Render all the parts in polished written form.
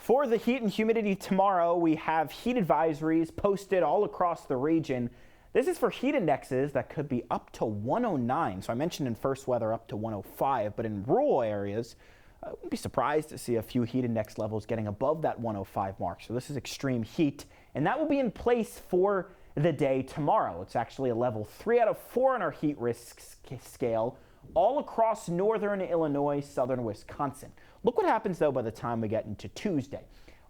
For the heat and humidity tomorrow, we have heat advisories posted all across the region. This is for heat indexes that could be up to 109. So I mentioned in first weather up to 105, but in rural areas, I wouldn't be surprised to see a few heat index levels getting above that 105 mark. So this is extreme heat, and that will be in place for the day tomorrow. It's actually a level 3 out of 4 on our heat risk scale, all across northern Illinois, southern Wisconsin. Look what happens, though, by the time we get into Tuesday.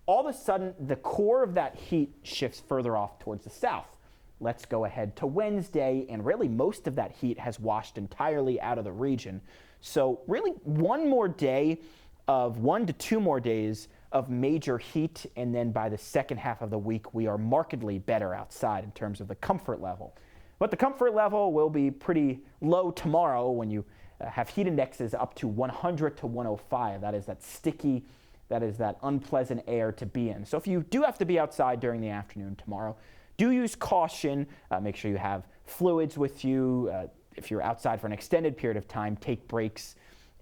All of a sudden, the core of that heat shifts further off towards the south. Let's go ahead to Wednesday, and really most of that heat has washed entirely out of the region. So really one more day of 1 to 2 more days of major heat, and then by the second half of the week, we are markedly better outside in terms of the comfort level. But the comfort level will be pretty low tomorrow when you have heat indexes up to 100 to 105. That is that sticky, that is that unpleasant air to be in. So if you do have to be outside during the afternoon tomorrow, do use caution. Make sure you have fluids with you. If you're outside for an extended period of time, take breaks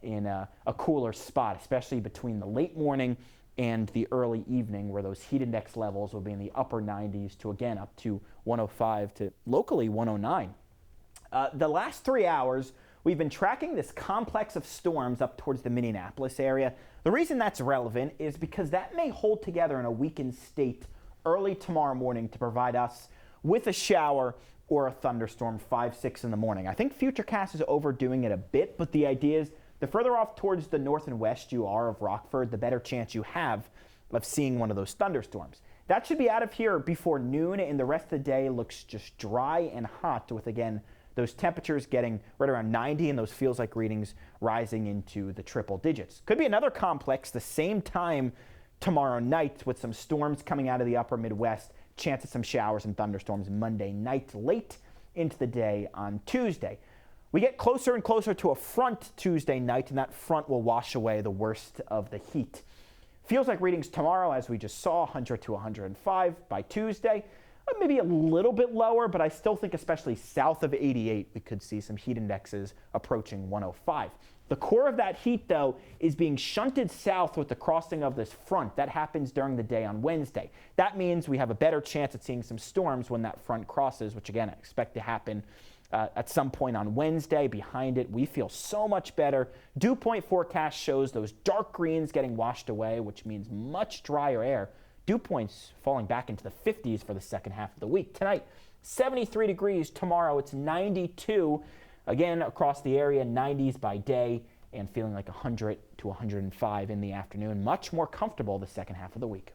in a cooler spot, especially between the late morning and the early evening, where those heat index levels will be in the upper 90s to, again, up to 105 to locally 109. The last 3 hours, we've been tracking this complex of storms up towards the Minneapolis area. The reason that's relevant is because that may hold together in a weakened state early tomorrow morning to provide us with a shower or a thunderstorm 5, 6 in the morning. I think Futurecast is overdoing it a bit, but the idea is the further off towards the north and west you are of Rockford, the better chance you have of seeing one of those thunderstorms. That should be out of here before noon, and the rest of the day looks just dry and hot with, again, those temperatures getting right around 90 and those feels like readings rising into the triple digits. Could be another complex the same time tomorrow night with some storms coming out of the upper Midwest, chance of some showers and thunderstorms Monday night, late into the day on Tuesday. We get closer and closer to a front Tuesday night, and that front will wash away the worst of the heat. Feels like readings tomorrow, as we just saw, 100 to 105 by Tuesday. Maybe a little bit lower, but I still think especially south of 88, we could see some heat indexes approaching 105. The core of that heat, though, is being shunted south with the crossing of this front. That happens during the day on Wednesday. That means we have a better chance at seeing some storms when that front crosses, which, again, I expect to happen at some point on Wednesday. Behind it, we feel so much better. Dew point forecast shows those dark greens getting washed away, which means much drier air. Dew points falling back into the 50s for the second half of the week. Tonight, 73 degrees. Tomorrow, it's 92. Again, across the area, 90s by day, and feeling like 100 to 105 in the afternoon. Much more comfortable the second half of the week.